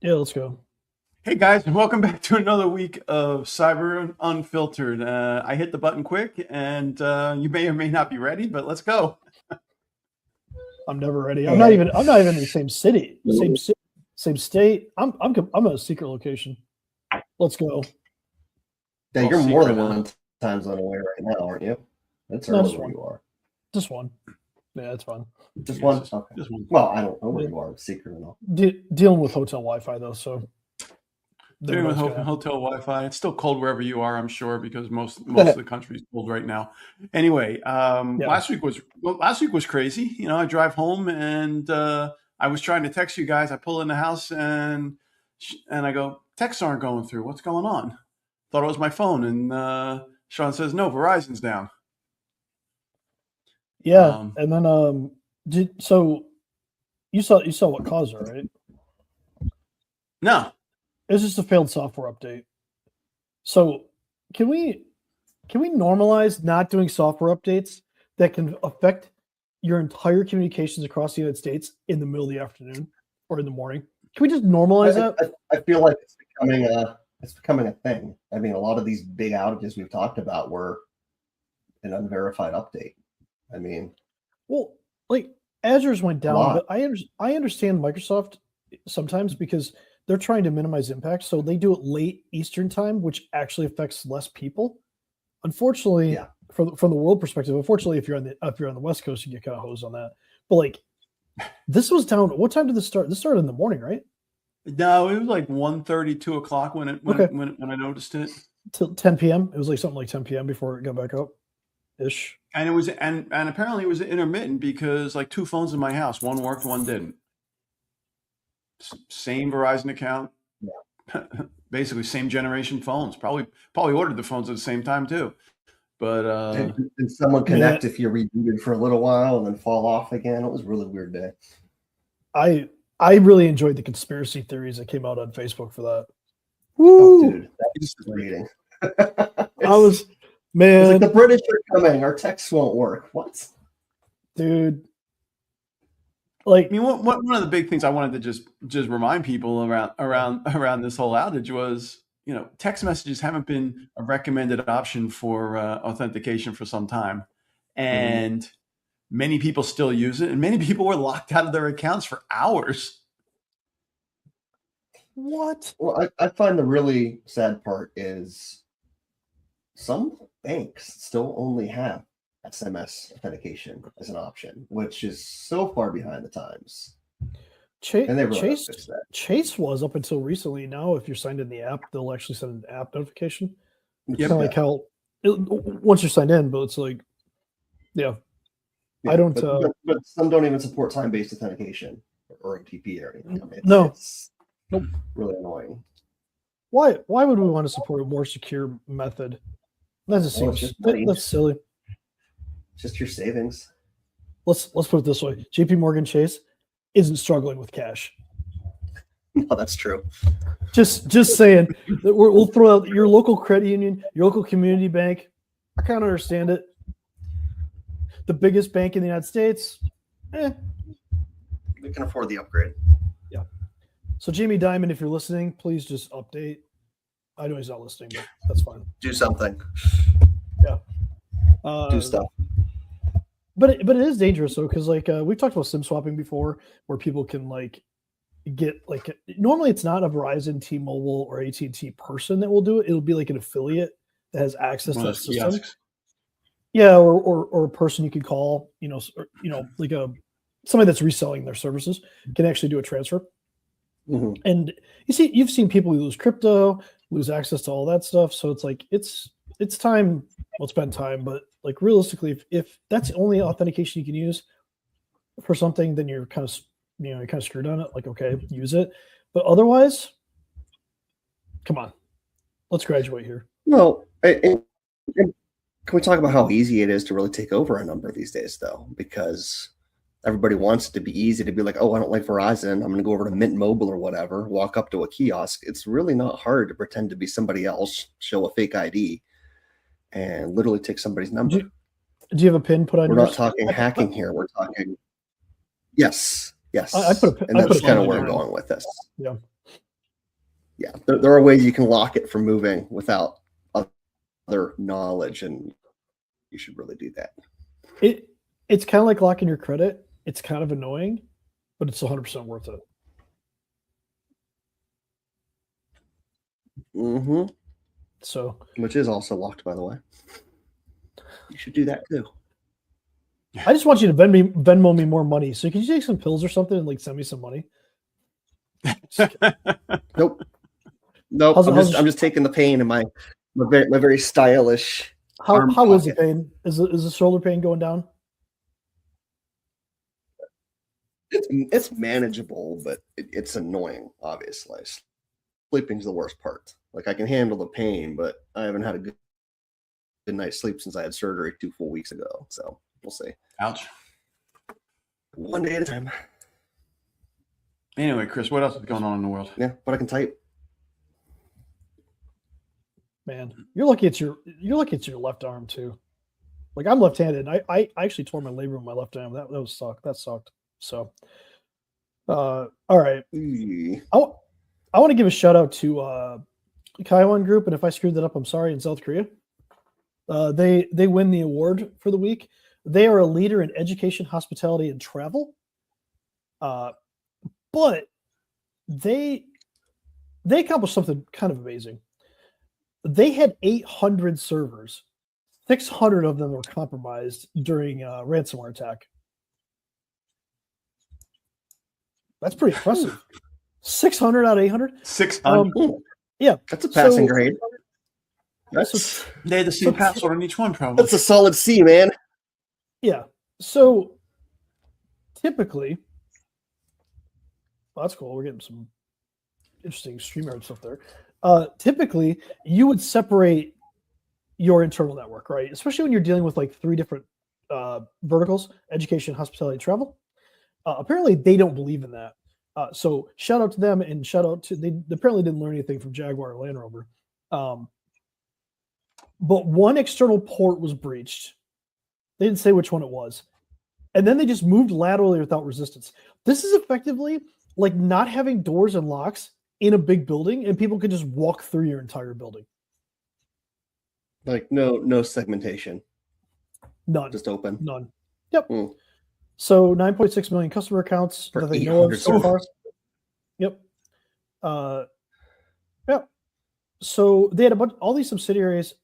Yeah, let's go. Hey guys, and welcome back to another week of Cyber Unfiltered. I hit the button quick, and you may or may not be ready, but let's go. I'm never ready. I'm not And even. I'm not even in the same city, same state. I'm at a secret location. Let's go. yeah, Well, you're more secret, than huh? one time zone away right now, aren't you? That's No, early just where one. you are. Just one. Yeah, that's fine. Just Yes, one? just, Okay. just one. Well, I don't know where Yeah. you are, secret and all. Dealing with hotel Wi-Fi though, so never Doing know with what's gonna happen. hotel Wi-Fi. It's still cold wherever you are, I'm sure, because most of the country is cold right now. Anyway, Yeah. last week was crazy. You know, I drive home and I was trying to text you guys. I pull in the house and I go, texts aren't going through. What's going on? Thought it was my phone, and Sean says no, Verizon's down. Yeah, Um, and then so you saw what caused it, right? no, It's just a failed software update. So can we can we normalize not doing software updates that can affect your entire communications across the United States in the middle of the afternoon or in the morning? Can we just normalize I, that? I, I feel like it's becoming a thing. I mean, a lot of these big outages we've talked about were an unverified update. I mean, Well, like Azure's went a down, lot. but I understand Microsoft sometimes because they're trying to minimize impact, so they do it late Eastern time, which actually affects less people. Unfortunately, Yeah. from the world perspective, unfortunately, if you're on the West Coast, you get kind of hosed on that. But like this was down. What time did this start? This started in the morning, right? no, it was like 1:30, 2 o'clock when Okay, I noticed it, till 10 p.m. It was like something like 10 p.m. before it got back up ish. and and apparently it was intermittent because like two phones in my house, one worked, one didn't. Same Verizon account, Yeah. basically same generation phones. Probably ordered the phones at the same time too. But And someone Man, connect if you're rebooted for a little while and then fall off again. It was a really weird day. I I really enjoyed the conspiracy theories that came out on Facebook for that. Oh, Woo! dude, that was frustrating. I it's was it's like the man, British are coming. Our texts won't work. What? dude. I Like mean, one of the big things I wanted to just remind people yeah, around this whole outage was, you know, text messages haven't been a recommended option for authentication for some time, Mhm. and many people still use it, and many people were locked out of their accounts for hours. what? Well, I find the really sad part is some banks still only have SMS authentication as an option, which is so far behind the times. Chase And they really ought to Chase fix that. Chase was up until recently. Now, if you're signed in the app, they'll actually send an app notification. Which is Yep. Kind of like bad. how once you're signed in, but it's like, yeah, I Yeah, don't. but some don't even support time-based authentication or OTP or anything. No, It's nope. really annoying. Why would we want to support a more secure method? That just Well, it's seems just money. that's silly. It's just your savings. Let's put it this way: J.P. Morgan Chase isn't struggling with cash. No, that's true. Just saying that we'll throw out your local credit union, your local community bank. I kind of understand it. The biggest bank in the United States, eh, We can afford the upgrade. yeah. So Jamie Dimon, if you're listening, please just update. I know he's not listening, but that's fine. Do something. Yeah. Do stuff. But it is dangerous though, because like we've talked about SIM swapping before, where people can like get like normally it's not a Verizon, T-Mobile, or AT&T person that will do it. It'll be like an affiliate that has access One to of that those system. kiosks. Yeah, or a person you could call, like a somebody that's reselling their services can actually do a transfer. Mhm. And you've seen people lose crypto, lose access to all that stuff. So it's like it's time. Well, spend time, but like realistically, if that's the only authentication you can use for something, then you're kind of you're kind of screwed on it. Like okay, use it, but otherwise, come on, let's graduate here. Well, and can we talk about how easy it is to really take over a number these days, though? Because everybody wants it to be easy to be like, oh, I don't like Verizon. I'm going to go over to Mint Mobile or whatever, walk up to a kiosk. It's really not hard to pretend to be somebody else, show a fake ID, and literally take somebody's Do number. you, do you have a pin put on We're not yours? talking hacking here. We're talking, yes, I put yes. a And I put that's a pin kind of on where I'm mine. going with this. Yeah. Yeah, there are ways you can lock it from moving without other knowledge, and you should really do that. It's kind of like locking your credit. It's kind of annoying, but it's 100% worth it. Mm-hmm. So, which is also locked, by the way. You should do that too. I just want you to Venmo me more money. So can you take some pills or something and like send me some money? Nope. I'm just taking the pain in my very stylish. How is the pain? Is the shoulder pain going down? It's manageable, but it's annoying. Obviously, sleeping's the worst part. Like I can handle the pain, but I haven't had a good night's sleep since I had surgery 2 full weeks ago. So we'll see. Ouch. One day at a time. Anyway, Chris, what else is going on in the world? Yeah, but I can type. Man, you're lucky it's your left arm too. Like I'm left-handed. I actually tore my labrum in my left arm. That sucked. That sucked. So, all right. I want to give a shout out to Kaiwan Group, and if I screwed that up, I'm sorry. In South Korea, they win the award for the week. They are a leader in education, hospitality, and travel. But they accomplished something kind of amazing. They had 800 servers. 600 of them were compromised during a ransomware attack. That's pretty impressive. 600 out of 800? 600. Yeah. That's a passing grade. They had the same password on each one, probably. That's a solid C, man. Yeah. So typically, that's cool. We're getting some interesting StreamYard stuff there. Typically, you would separate your internal network, right? Especially when you're dealing with like 3 different verticals: education, hospitality, travel. Apparently, they don't believe in that. So shout out to them, and shout out to they apparently didn't learn anything from Jaguar or Land Rover. But one external port was breached. They didn't say which one it was. And then they just moved laterally without resistance. This is effectively like not having doors and locks in a big building, and people could just walk through your entire building. Like no segmentation. None. Just open. None. Yep. So 9.6 million customer accounts that they know of so far. Yep. Yeah. So they had all these subsidiaries.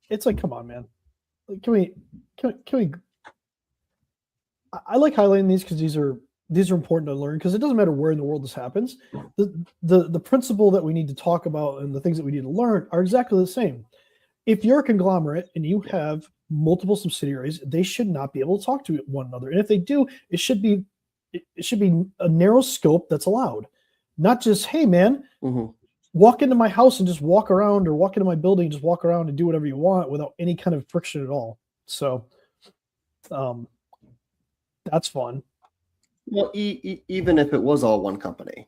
It's like, come on, man. Like, can we? I like highlighting these because these are important to learn, because it doesn't matter where in the world this happens. The principle that we need to talk about and the things that we need to learn are exactly the same. If you're a conglomerate and you have multiple subsidiaries, they should not be able to talk to one another. And if they do, it should be a narrow scope that's allowed. Not just, hey man, walk into my house and just walk around, or walk into my building and just walk around and do whatever you want without any kind of friction at all. So that's fun. Well, even if it was all one company,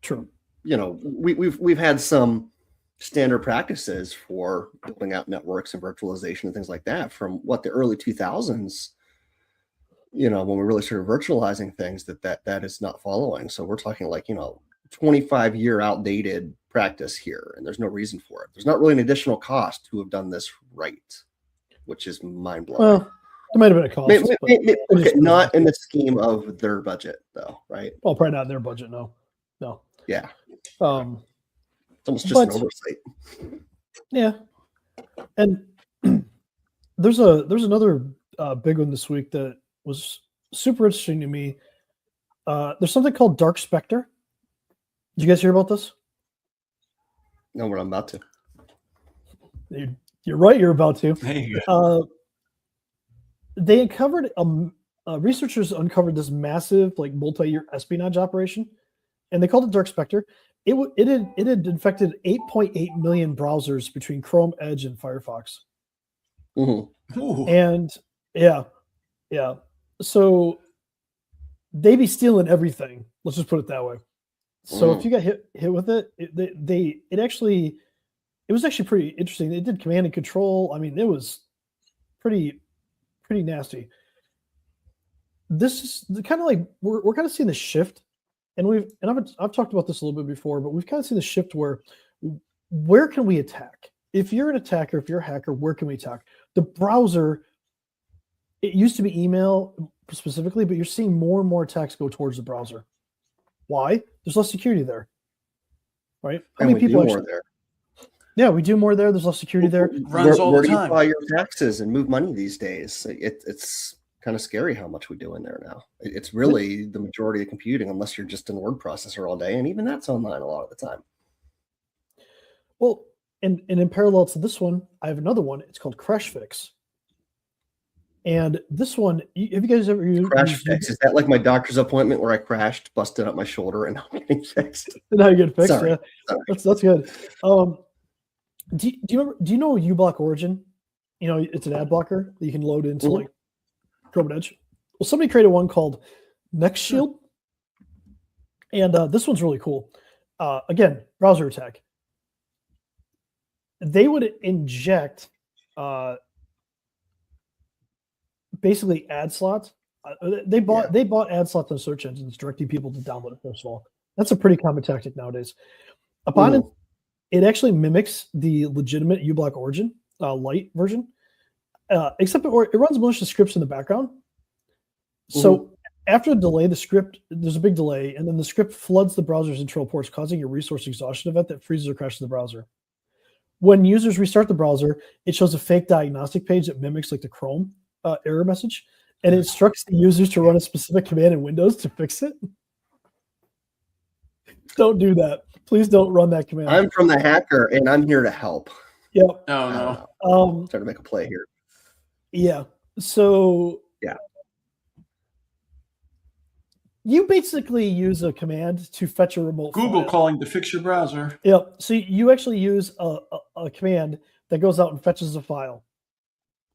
true. You know, we've had some standard practices for building out networks and virtualization and things like that from the early 2000s. You know, when we really started virtualizing things, that is not following. So we're talking like 25-year outdated practice here, and there's no reason for it. There's not really an additional cost to have done this right, which is mind blowing. Well, there might have been a cost. Okay, not in the scheme of their budget, though, right? Well, probably not in their budget. No. Yeah. It's almost just an oversight. Yeah. And there's another big one this week that was super interesting to me. There's something called Dark Spectre. Did you guys hear about this? No, we're about to. You're right. You're about to. There you go. They uncovered researchers uncovered this massive, like, multi-year espionage operation, and they called it Dark Spectre. It had infected 8.8 million browsers between Chrome, Edge, and Firefox. And yeah. So they be stealing everything. Let's just put it that way. So if you got hit with it, it was actually pretty interesting. They did command and control. I mean, it was pretty nasty. This is kind of like we're kind of seeing the shift I've talked about this a little bit before, but we've kind of seen the shift where can we attack? If you're an attacker, if you're a hacker, where can we attack? The browser, it used to be email specifically, but you're seeing more and more attacks go towards the browser. Why? There's less security there, right? How many people more there? Yeah, we do more there. There's less security there. Runs all the time. Where do you file your taxes and move money these days? It's kind of scary how much we do in there now. It's really the majority of computing, unless you're just in word processor all day, and even that's online a lot of the time. Well, and in parallel to this one, I have another one. It's called Crash Fix. And this one, have you guys ever used Crash Fix? Is that like my doctor's appointment where I crashed, busted up my shoulder, and I'm getting fixed? Now you get fixed. Sorry. Yeah, that's good. Do you know uBlock Origin? You know, it's an ad blocker that you can load into like Chrome and Edge. Well, somebody created one called Next Shield, and this one's really cool. Again, browser attack. They would inject basically ad slots. They bought ad slots on search engines, directing people to download it. First of all, that's a pretty common tactic nowadays. Upon it actually mimics the legitimate uBlock Origin Lite version, except it runs malicious scripts in the background. So after the delay, there's a big delay, and then the script floods the browser's internal ports, causing a resource exhaustion event that freezes or crashes the browser. When users restart the browser, it shows a fake diagnostic page that mimics like the Chrome error message, and it instructs the users to run a specific command in Windows to fix it. Don't do that. Please don't run that command. I'm from the hacker, and I'm here to help. Yep. No. Trying to make a play here. Yeah. So yeah, you basically use a command to fetch a remote Google file. calling to fix your browser. Yep. So you actually use a command that goes out and fetches a file.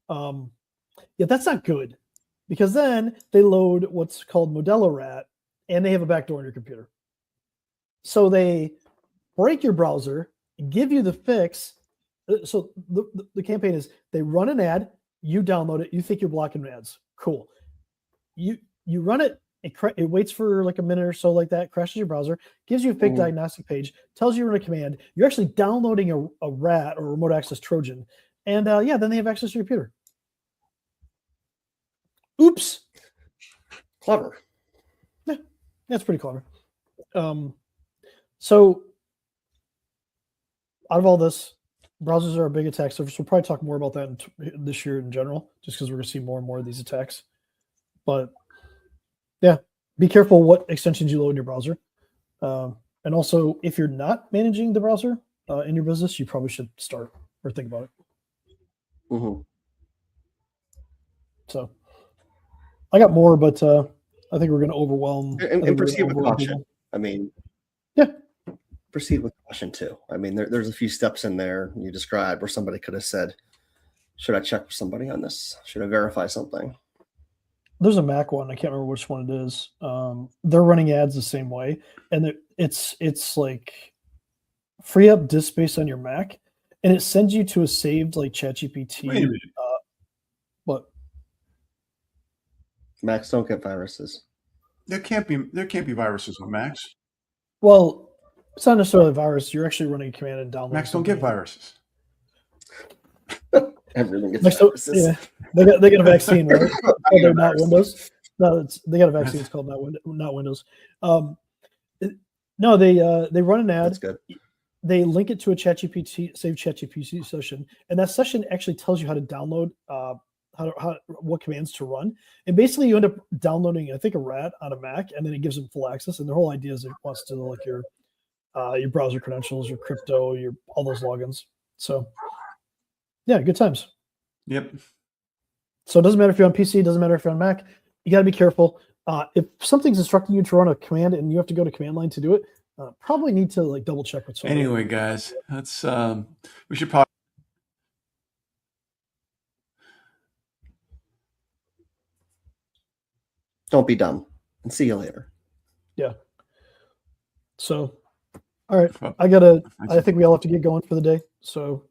Yeah, that's not good, because then they load what's called Modelo Rat, and they have a backdoor on your computer. So they break your browser, give you the fix. So the campaign is they run an ad, you download it, you think you're blocking ads. Cool. You run it, it waits for like a minute or so like that, crashes your browser, gives you a fake diagnostic page, tells you to run a command. You're actually downloading a rat or a remote access Trojan. And then they have access to your computer. Oops. Clever. Yeah, that's pretty clever. So out of all this, browsers are a big attack surface. We'll probably talk more about that this year in general, just because we're going to see more and more of these attacks. But yeah, be careful what extensions you load in your browser. And also, if you're not managing the browser in your business, you probably should start or think about it. So I got more, but I think we're going to overwhelm. And proceed with caution. I mean, yeah. Proceed with caution too. I mean, there's a few steps in there you described where somebody could have said, should I check with somebody on this? Should I verify something? There's a Mac one. I can't remember which one it is. They're running ads the same way. And it's like free up disk space on your Mac, and it sends you to a saved like ChatGPT. Wait a minute. What? Macs don't get viruses. There can't be viruses on Macs. Well, it's not necessarily a virus. You're actually running a command and downloading. Macs don't get viruses. Everything gets viruses. Yeah, they got a vaccine, right? They're not Windows. No, they got a vaccine. It's called not Windows. No, they run an ad. That's good. They link it to a ChatGPT saved ChatGPT session, and that session actually tells you how to download what commands to run. And basically, you end up downloading, I think, a rat on a Mac, and then it gives them full access. And the whole idea is it wants to like your browser credentials, your crypto, all those logins. So, yeah, good times. Yep. So it doesn't matter if you're on PC, it doesn't matter if you're on Mac. You got to be careful. If something's instructing you to run a command and you have to go to command line to do it, probably need to like double check with someone. Anyway, guys, that's we should probably. Don't be dumb. And see you later. Yeah. So, all right. I think we all have to get going for the day. So